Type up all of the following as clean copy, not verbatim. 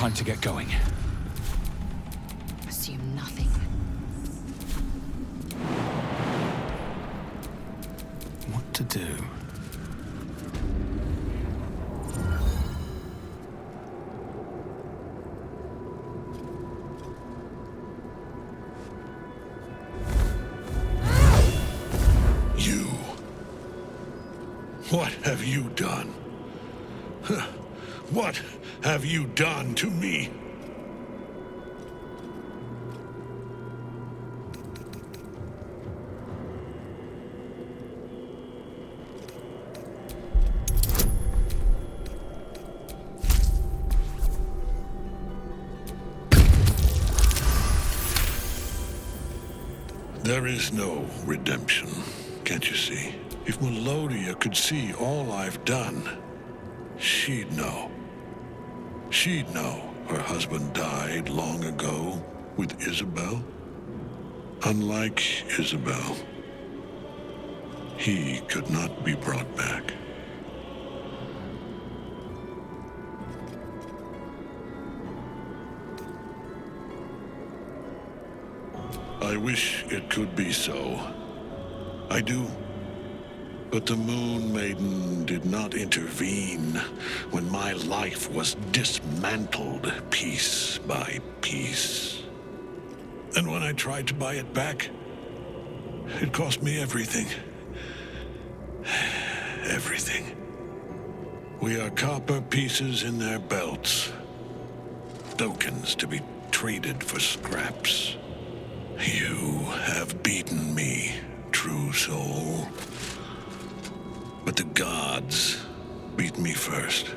Time to get going. Assume nothing. What to do? You. What have you done? What have you done to me? There is no redemption, can't you see? If Melodia could see all I've done, she'd know. She'd know her husband died long ago with Isabel. Unlike Isabel, he could not be brought back. I wish it could be so. I do. But the Moon Maiden did not intervene when my life was dismantled piece by piece. And when I tried to buy it back, it cost me everything. Everything. We are copper pieces in their belts. Tokens to be traded for scraps. You have beaten me, true soul. But the gods beat me first.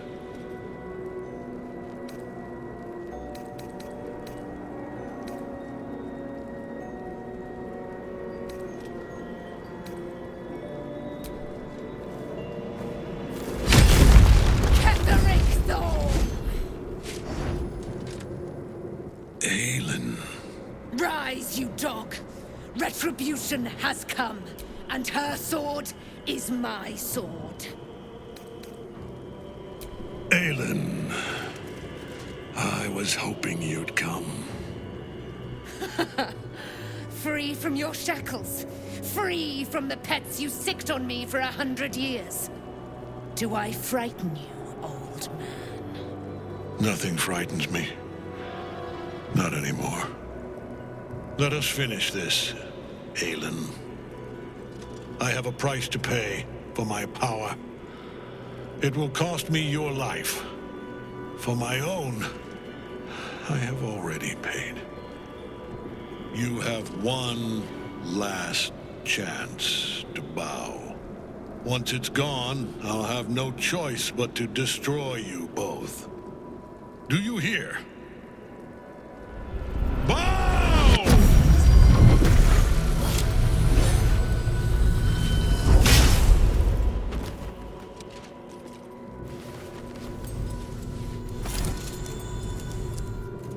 Kheteric, Thorm! Aelin. Rise, you dog! Retribution has come, and her sword is my sword. Aelin. I was hoping you'd come. Free from your shackles. Free from the pets you sicked on me for 100 years. Do I frighten you, old man? Nothing frightens me. Not anymore. Let us finish this, Aelin. I have a price to pay for my power. It will cost me your life. For my own, I have already paid. You have one last chance to bow. Once it's gone, I'll have no choice but to destroy you both. Do you hear? Bow!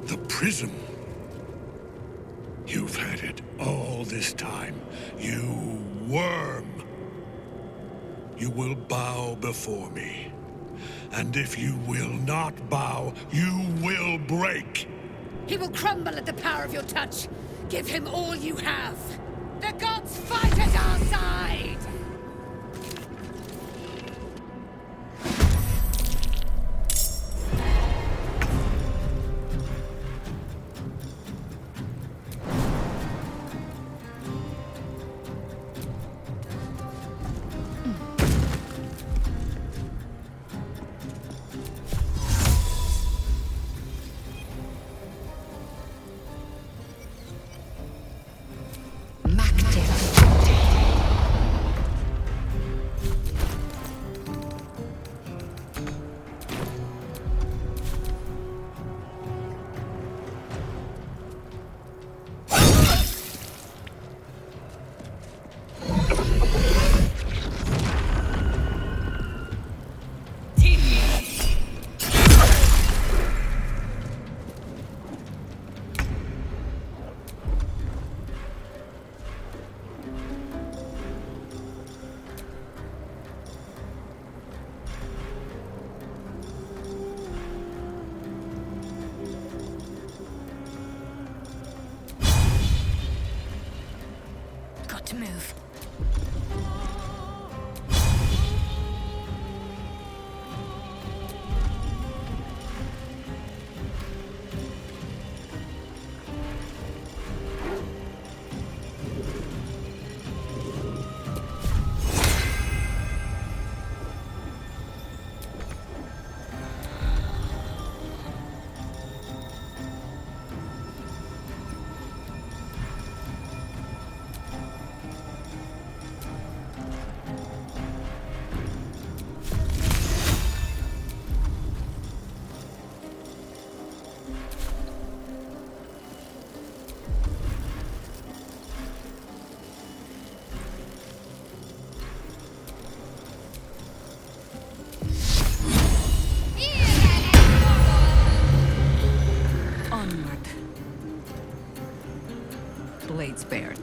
The prism. You've had it all this time, you worm. You will bow before me. And if you will not bow, you will break. He will crumble at the power of your touch. Give him all you have. The gods fight at our side! Mactive. to move. Blade spared.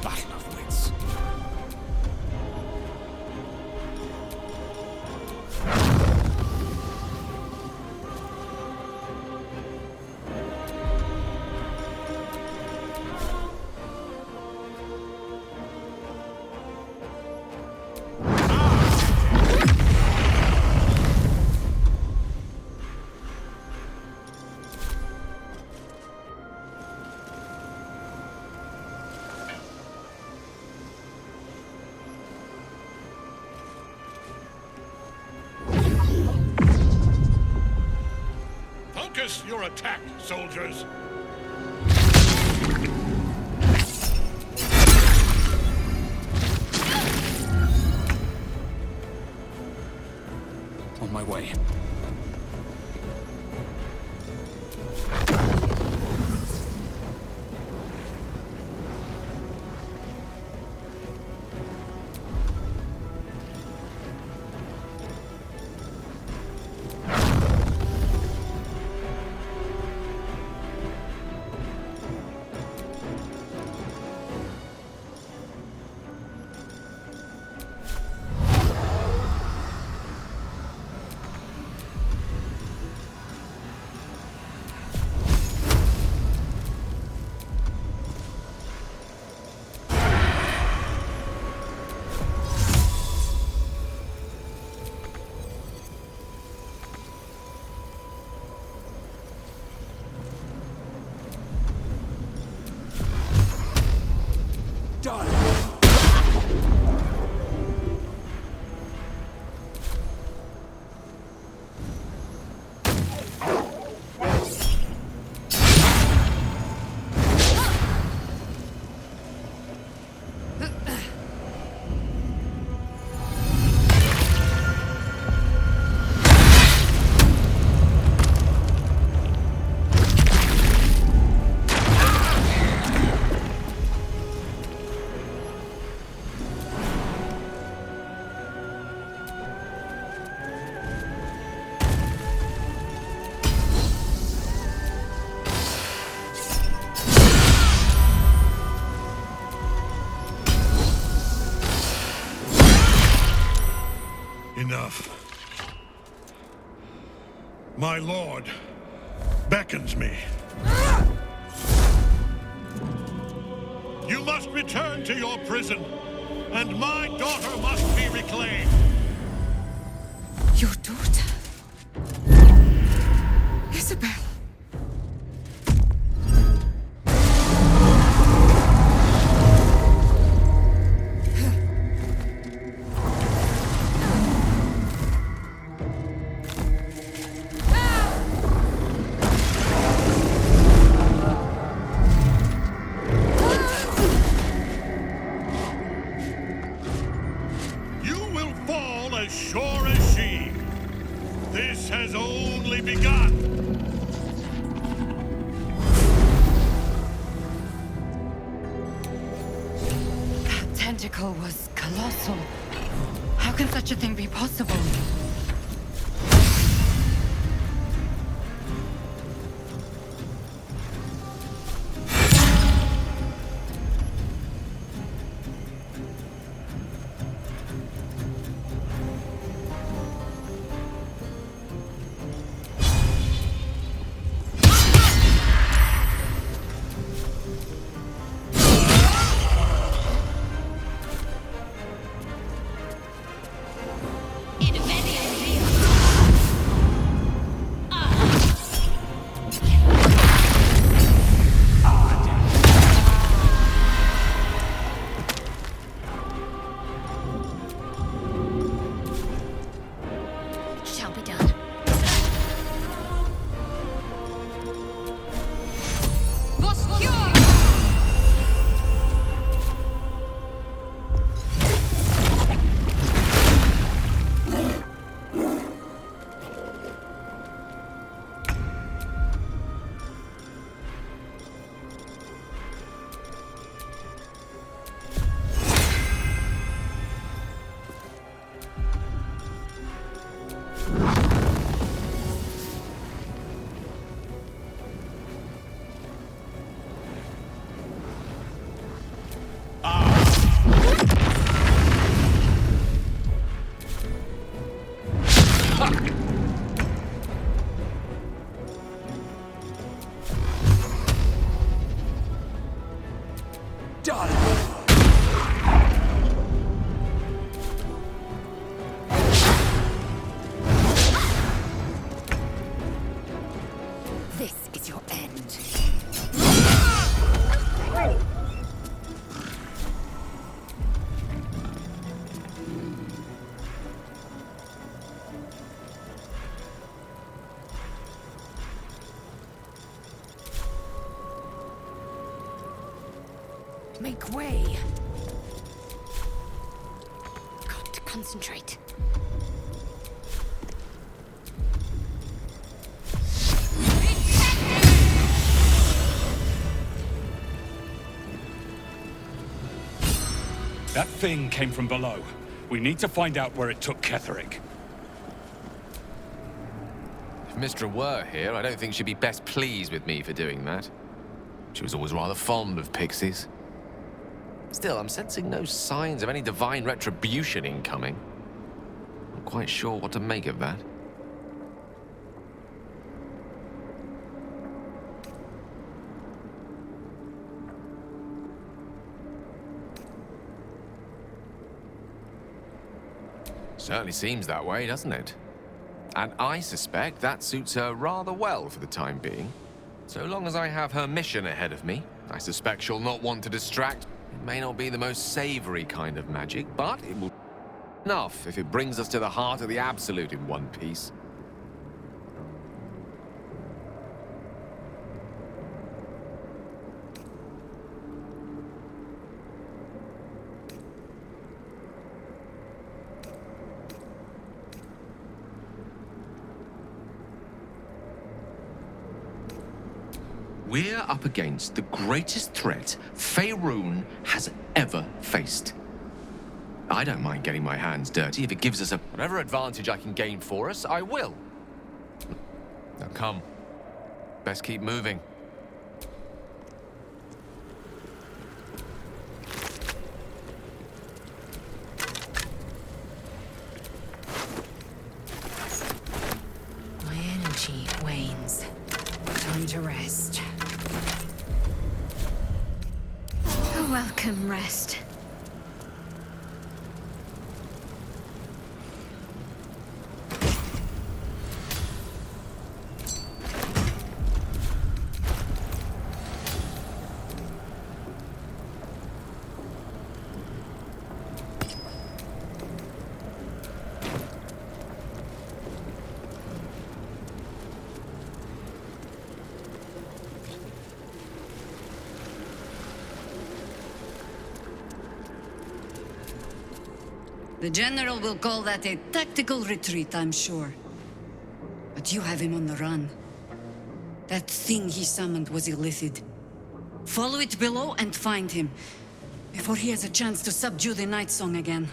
Battle of wits. Focus your attack, soldiers! On my way. Done! Enough. My lord beckons me. You must return to your prison, and my daughter must be reclaimed. Your daughter? Isabel. You will fall as sure as she. This has only begun. spectacle was colossal. How can such a thing be possible? Make way. Got to concentrate. That thing came from below. We need to find out where it took Kheteric. If Mystra were here, I don't think she'd be best pleased with me for doing that. She was always rather fond of pixies. Still, I'm sensing no signs of any divine retribution incoming. I'm not quite sure what to make of that. Certainly seems that way, doesn't it? And I suspect that suits her rather well for the time being. So long as I have her mission ahead of me, I suspect she'll not want to distract. It may not be the most savory kind of magic, but it will be enough if it brings us to the heart of the Absolute in one piece. We're up against the greatest threat Faerûn has ever faced. I don't mind getting my hands dirty if it gives us whatever advantage I can gain for us, I will. Now come. Best keep moving. My energy wanes. Time to rest. A welcome rest. The General will call that a tactical retreat, I'm sure. But you have him on the run. That thing he summoned was illithid. Follow it below and find him. before he has a chance to subdue the Night Song again.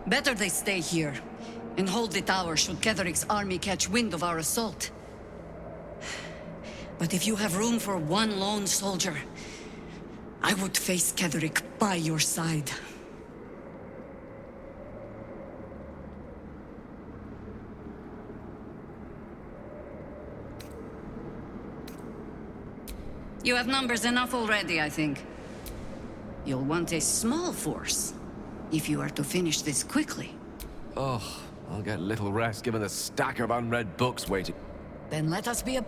Better they stay here, and hold the tower should Kheteric's army catch wind of our assault. But if you have room for one lone soldier, I would face Kheteric by your side. You have numbers enough already, I think. You'll want a small force, if you are to finish this quickly. Oh, I'll get little rest given the stack of unread books waiting. Then let us be a...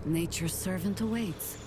Nature's servant awaits.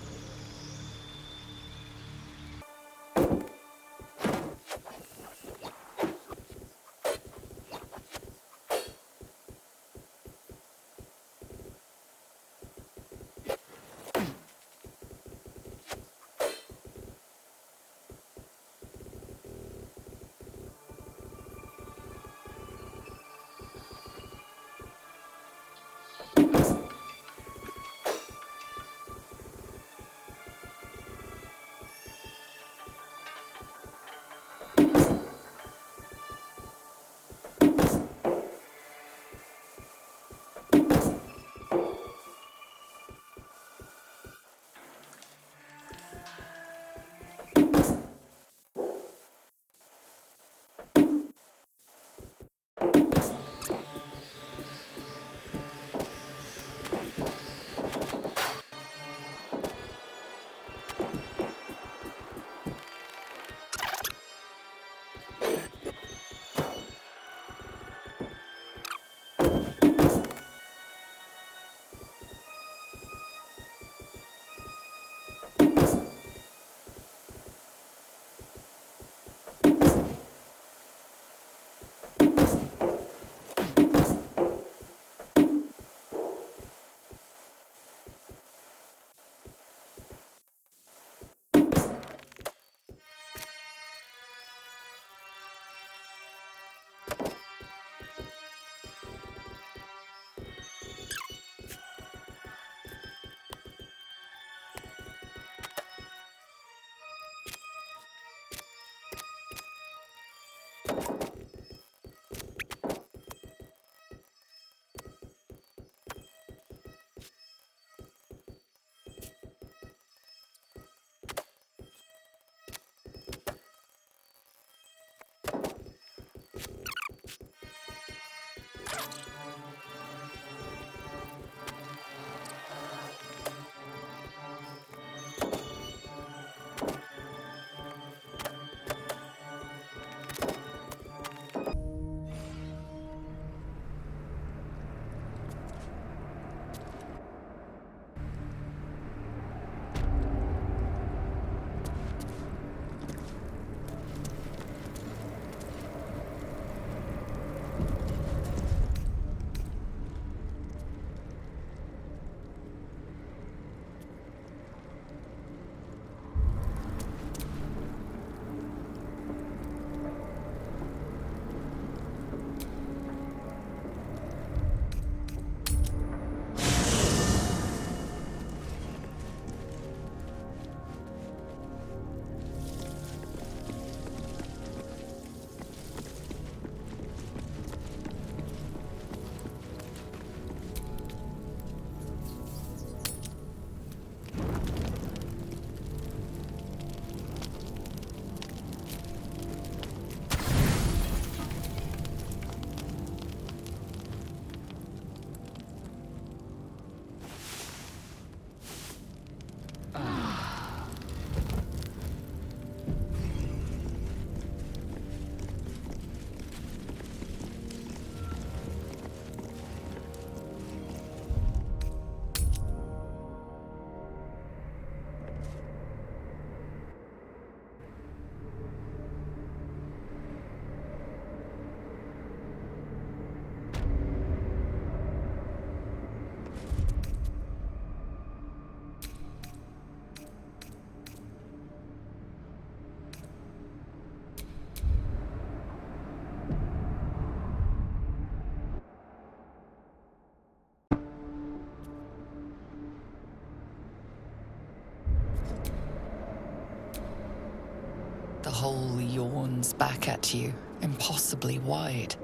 hole yawns back at you, impossibly wide.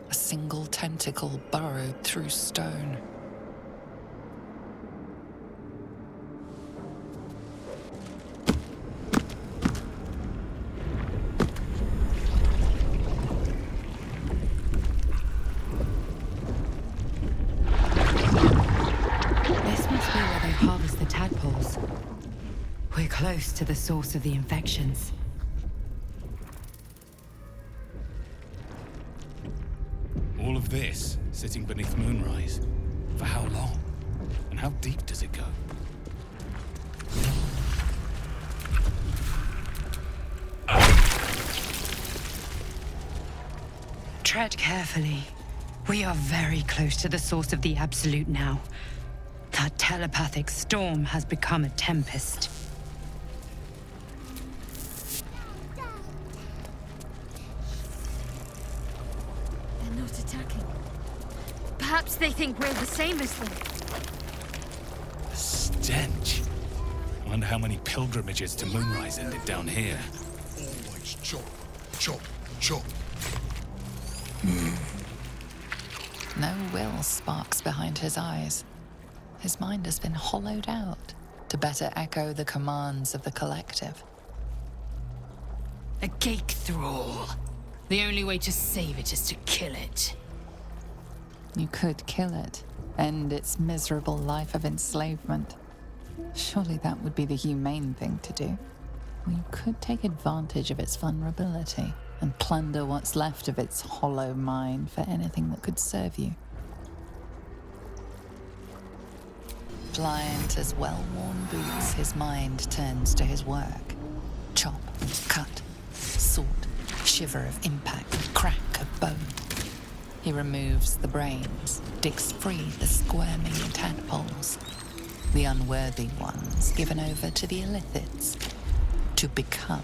A single tentacle burrowed through stone. This must be where they harvest the tadpoles. We're close to the source of the infections. All of this sitting beneath moonrise. For how long? And how deep does it go? Tread carefully. We are very close to the source of the Absolute now. That telepathic storm has become a tempest. They're not attacking. Perhaps they think we're the same as them. The stench. I wonder how many pilgrimages to Moonrise ended down here. Always chop, chop, chop. No will sparks behind his eyes. His mind has been hollowed out to better echo the commands of the collective. A cake thrall. The only way to save it is to kill it. You could kill it, end its miserable life of enslavement. Surely that would be the humane thing to do. Or you could take advantage of its vulnerability and plunder what's left of its hollow mind for anything that could serve you. Pliant as well-worn boots, his mind turns to his work. Chop, cut, sort, shiver of impact, crack of bone. He removes the brains, digs free the squirming tadpoles, the unworthy ones given over to the illithids, to become.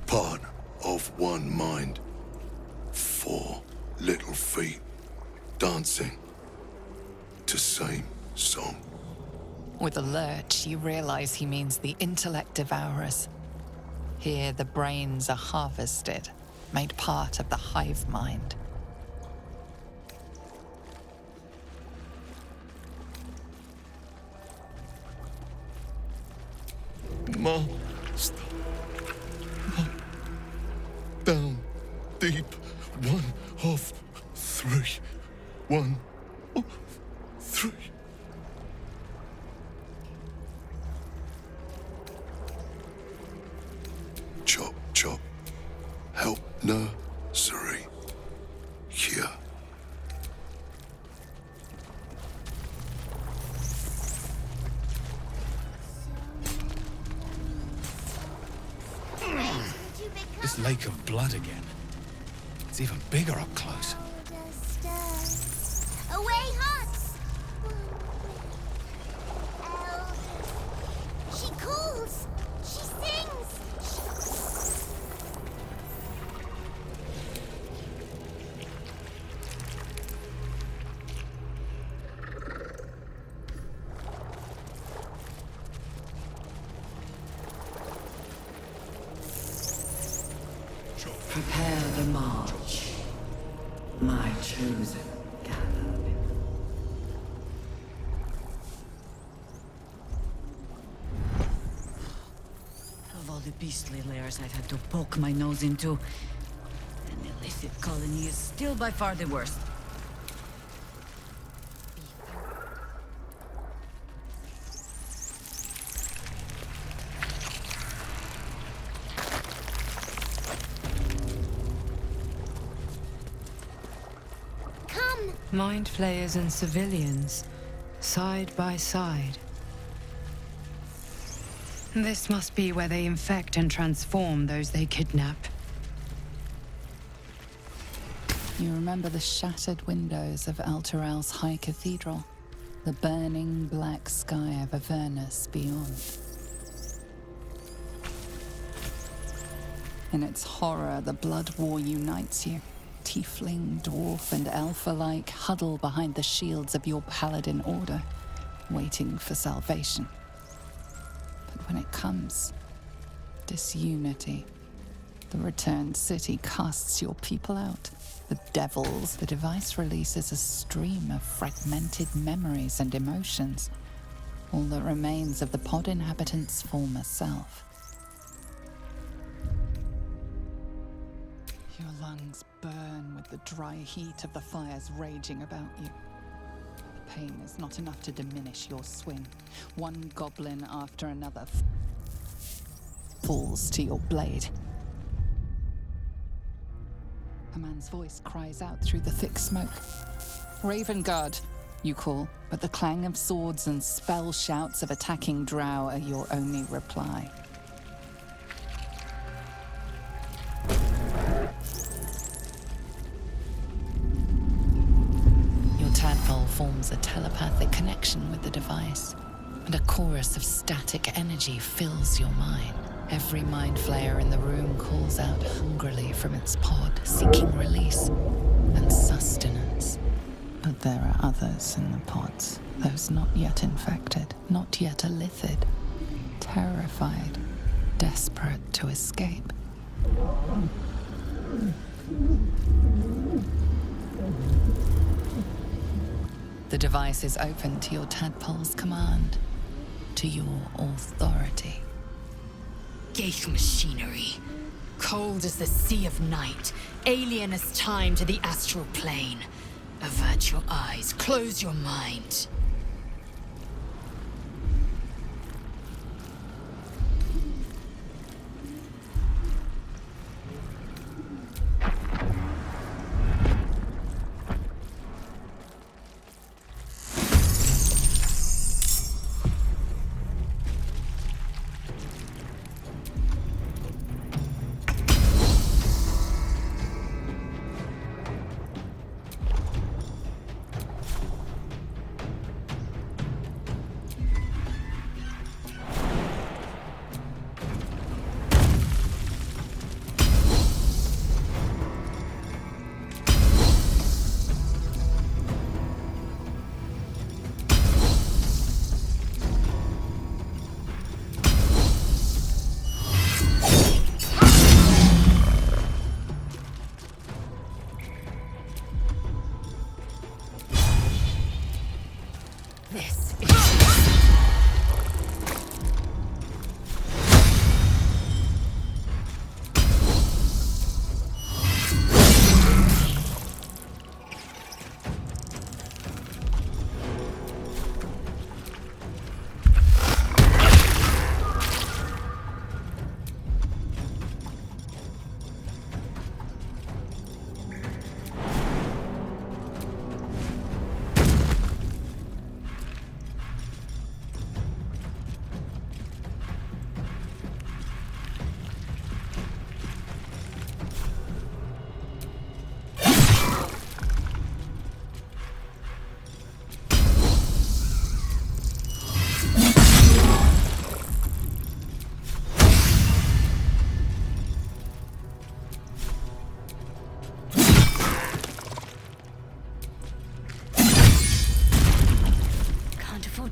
Part of one mind. 4 little feet dancing to same song. With a lurch, you realize he means the intellect devourers. Here, the brains are harvested, made part of the hive mind. Master. Down deep. 1 of 3. 1 of 3. Chop, chop. Help nursery. Here. This lake of blood again. It's even bigger up close. Away, Hots! She calls! She sings! Prepare the march, my chosen gathered. Of all the beastly lairs I've had to poke my nose into, an illicit colony is still by far the worst. Mind flayers and civilians, side by side. This must be where they infect and transform those they kidnap. You remember the shattered windows of Elturel's high cathedral, the burning black sky of Avernus beyond. In its horror, the blood war unites you. Tiefling, dwarf, and elf alike huddle behind the shields of your paladin order. waiting for salvation. But when it comes, disunity. The returned city casts your people out. The devils. The device releases a stream of fragmented memories and emotions. All that remains of the pod inhabitants' former self. Your lungs burn with the dry heat of the fires raging about you. The pain is not enough to diminish your swing. One goblin after another falls to your blade. A man's voice cries out through the thick smoke. Ravenguard, you call, but the clang of swords and spell shouts of attacking drow are your only reply. Your tadpole forms a telepathic connection with the device, and a chorus of static energy fills your mind. Every mind flayer in the room calls out hungrily from its pod, seeking release and sustenance. But there are others in the pods, those not yet infected, not yet elithid, terrified, desperate to escape. The device is open to your tadpole's command, to your authority. Ghaik machinery. Cold as the sea of night, alien as time to the astral plane. Avert your eyes, close your mind.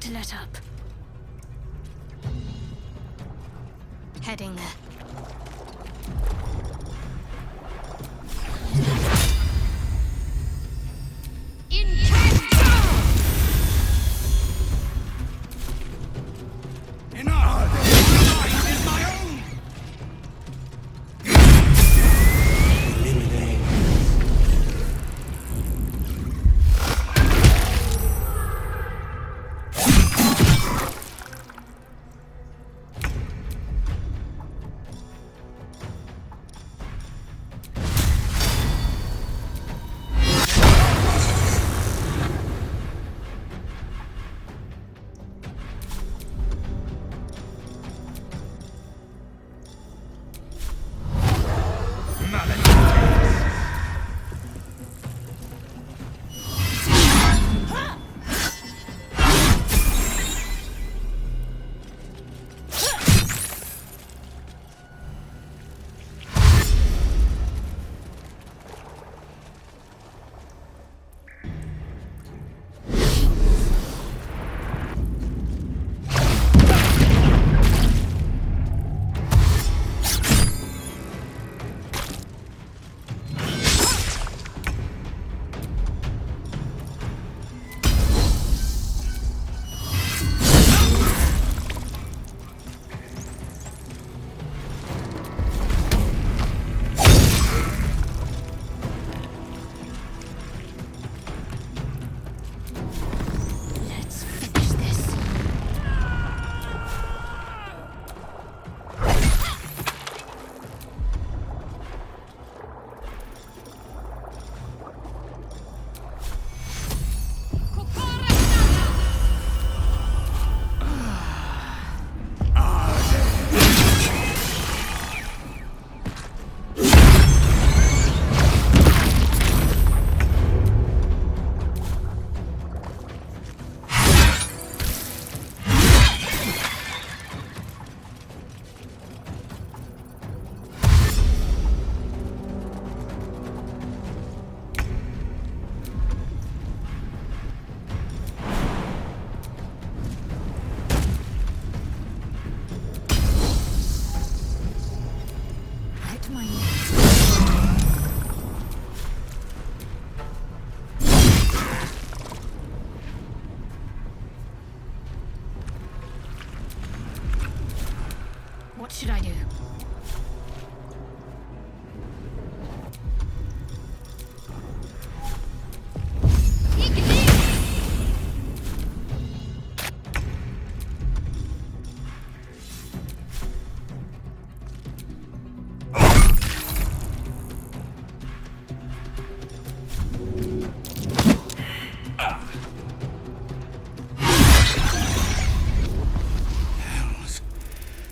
To let up. Heading there.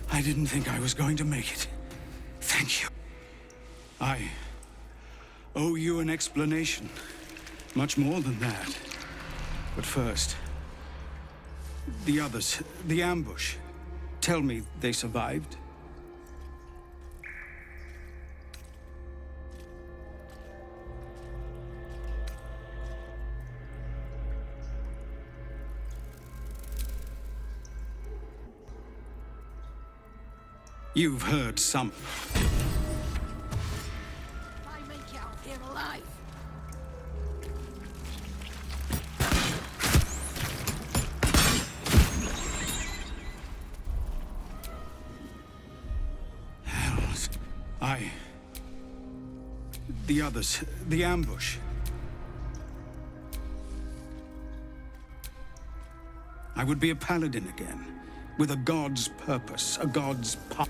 I didn't think I was going to make it. Thank you. I owe you an explanation. Much more than that. But first, the others, the ambush. Tell me they survived? You've heard some. I make you out here alive. Hells. The others, the ambush. I would be a paladin again, with a god's purpose, a god's power.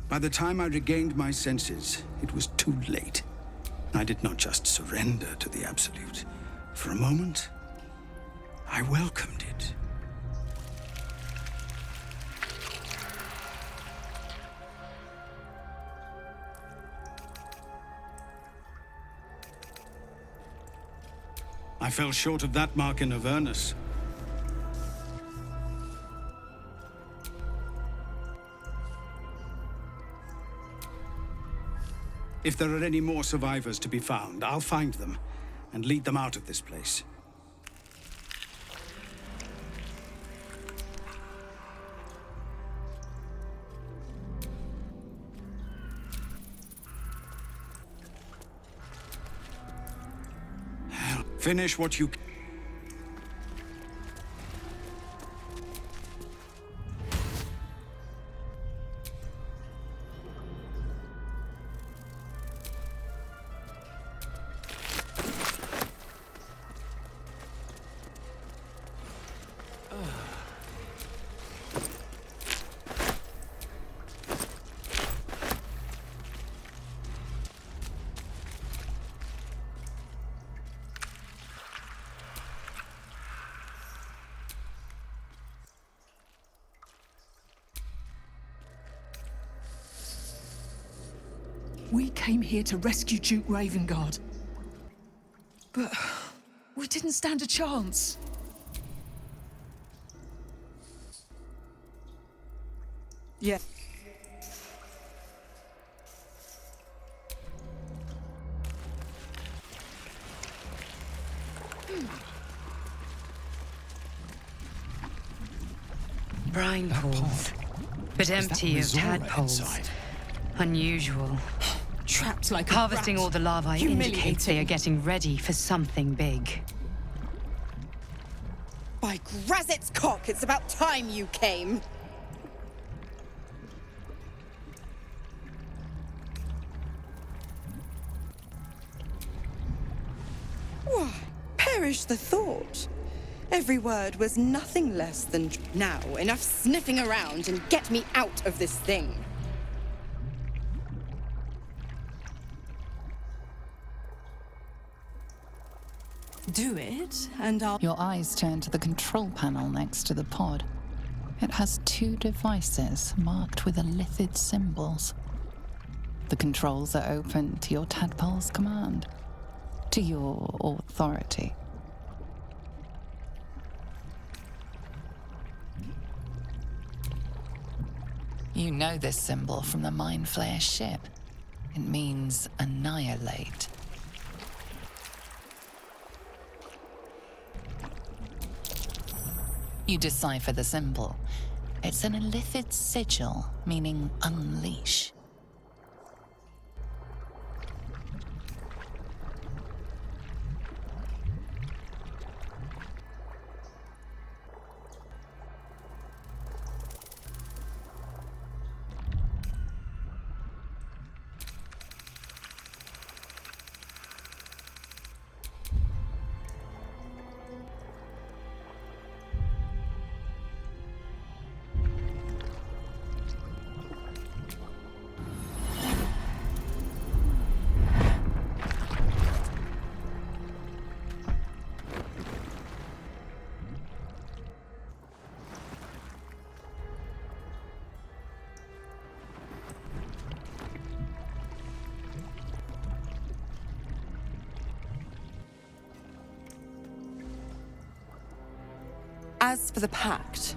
By the time I regained my senses, it was too late. I did not just surrender to the Absolute. For a moment, I welcomed it. I fell short of that mark in Avernus. If there are any more survivors to be found, I'll find them and lead them out of this place. Hell, finish what you can. We came here to rescue Duke Ravengard. But we didn't stand a chance. Yeah. Brine pools, but empty of tadpoles. Unusual. Trapped like Harvesting a rat. all the larvae indicates they are getting ready for something big. By Grazit's cock, it's about time you came. Why, perish the thought. Every word was nothing less than... Now, enough sniffing around and get me out of this thing. Do it, and I'll... Your eyes turn to the control panel next to the pod. It has two devices marked with illithid symbols. The controls are open to your tadpole's command, to your authority. You know this symbol from the Mind Flayer ship. It means annihilate. You decipher the symbol. It's an illithid sigil, meaning unleash. As for the pact...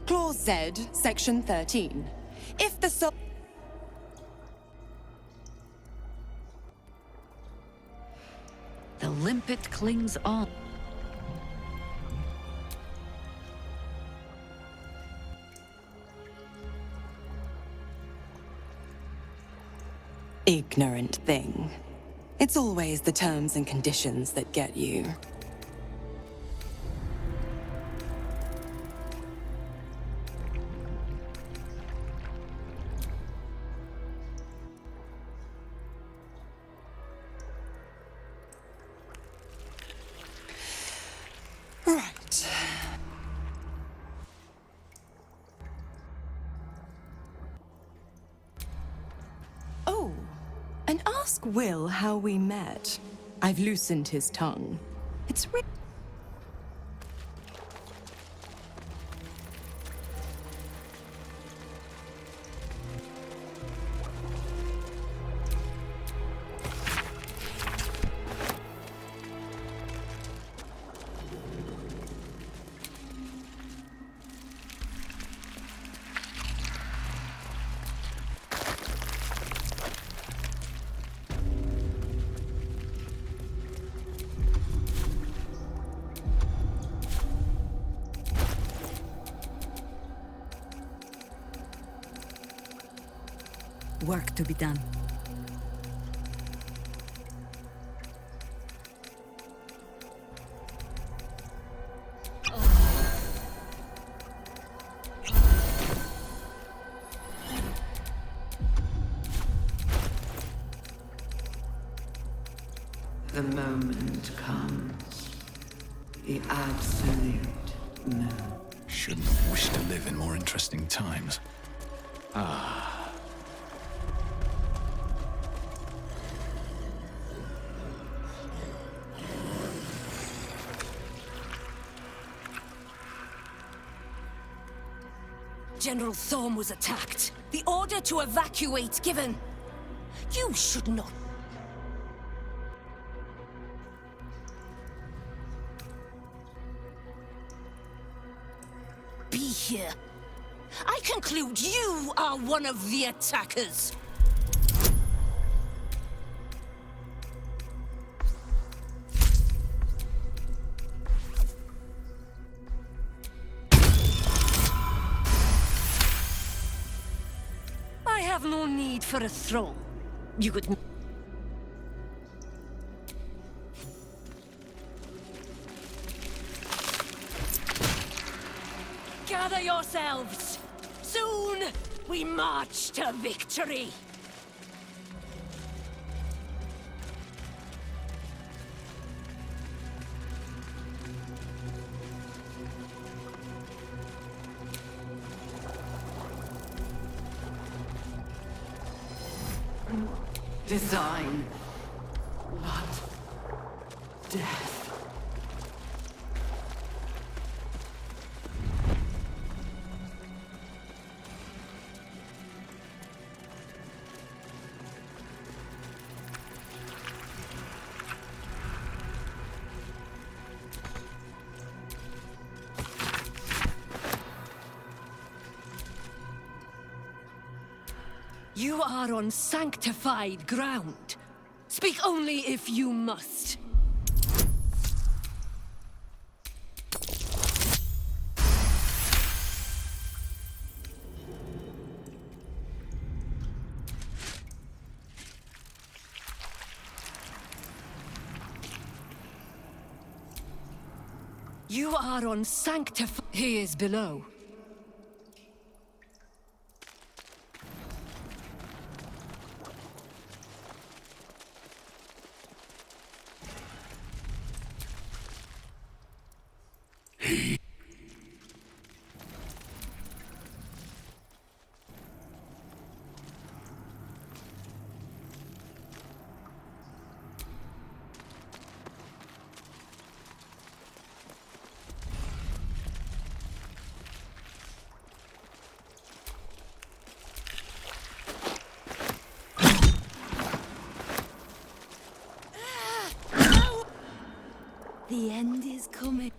Clause Z, Section 13. If the soul... The limpet clings on. Ignorant thing. It's always the terms and conditions that get you. Right. Oh, and ask Will how we met. I've loosened his tongue. It's Work to be done. The moment comes. The absolute no. Shouldn't wish to live in more interesting times. Ah. General Thorm was attacked. The order to evacuate given. You should not. Be here. I conclude you are one of the attackers. I have no need for a throne. You could... Gather yourselves! Soon, we march to victory! Design. But death. You are on sanctified ground. Speak only if you must. You are on sanctified... He is below. The end is coming.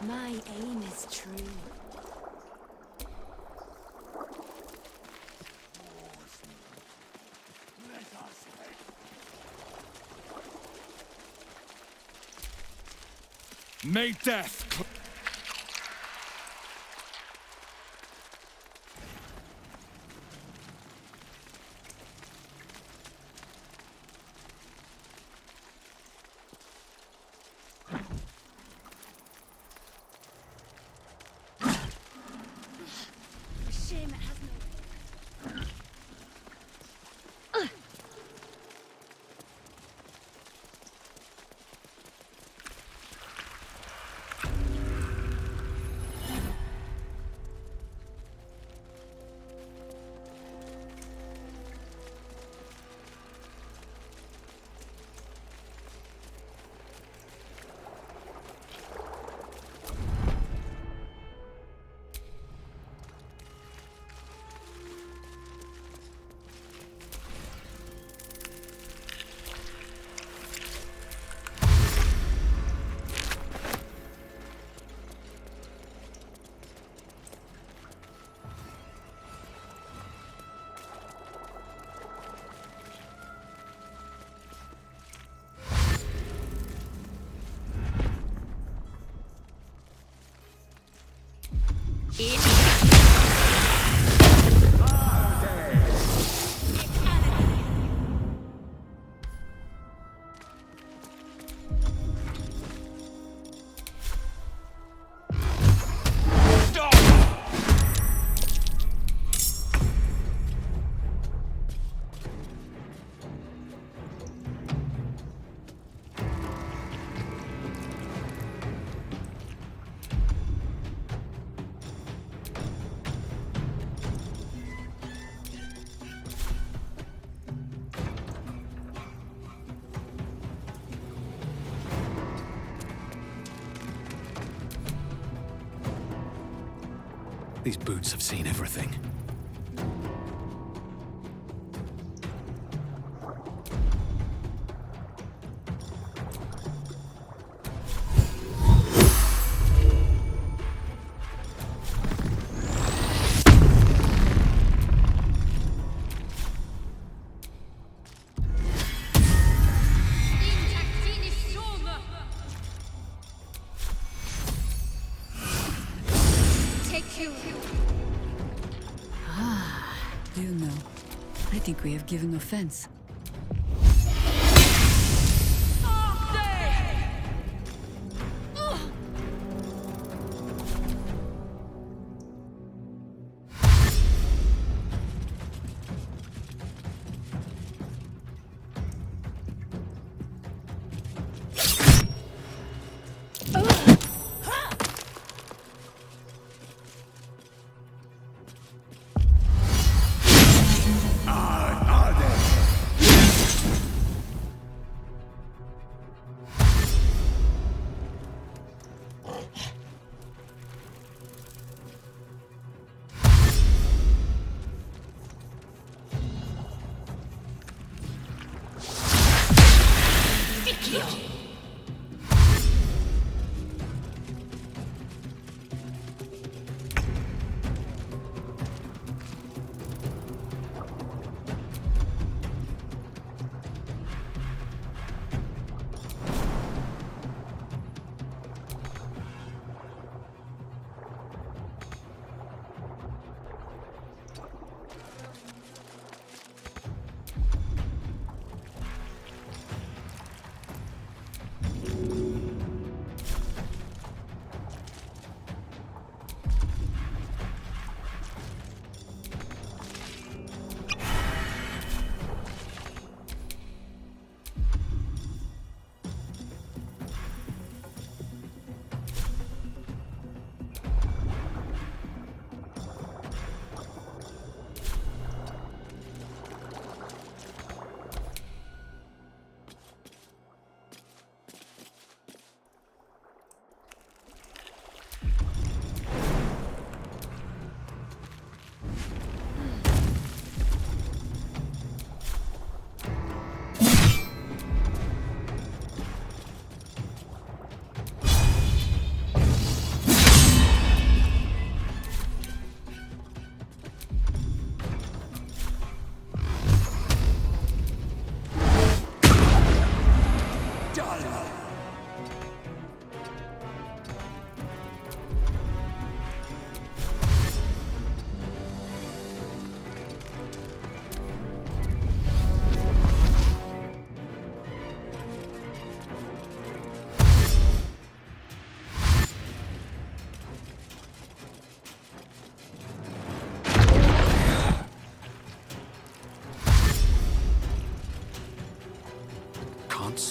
My aim is true. May death. Shame it has no. These boots have seen everything. I think we have given offense.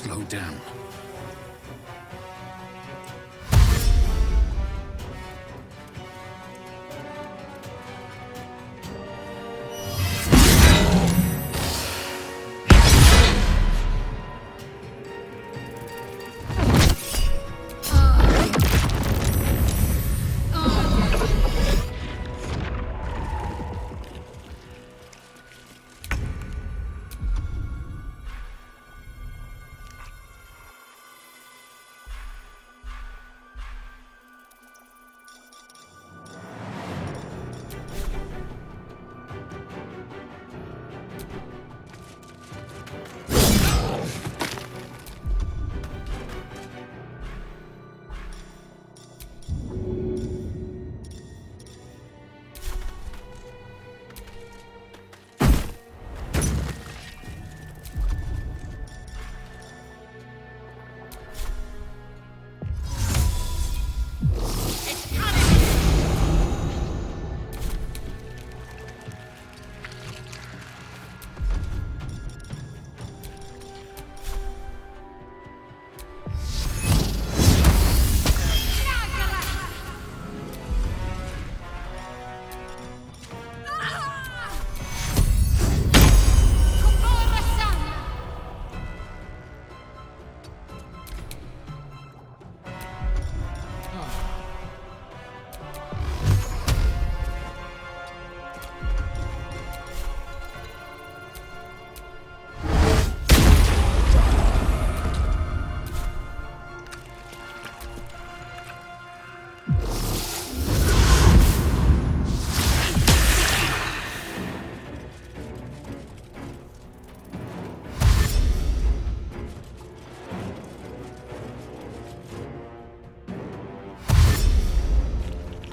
slow down.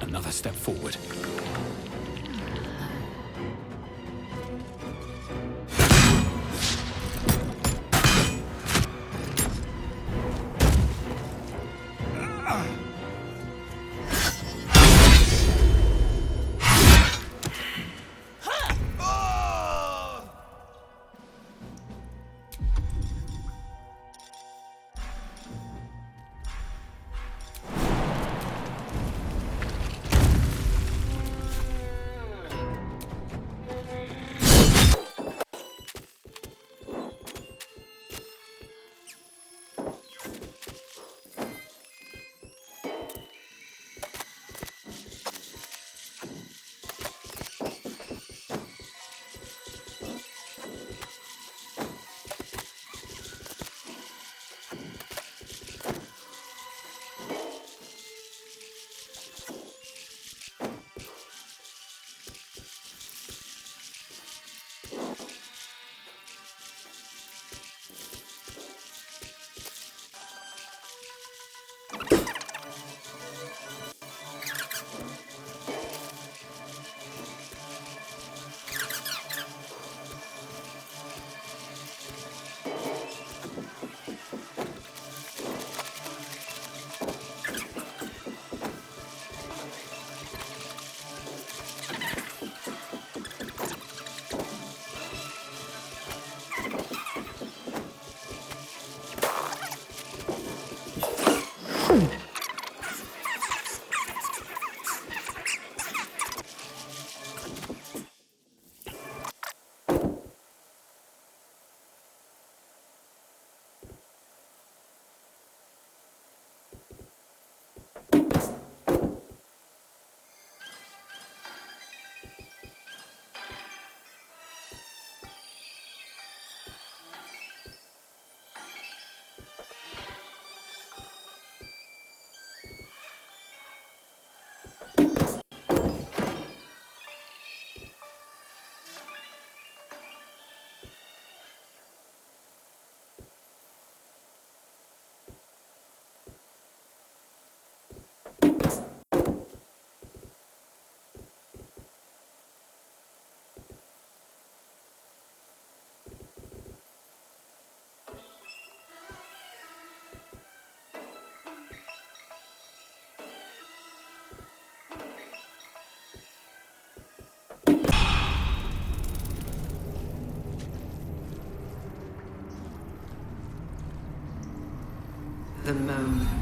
Another step forward. The moment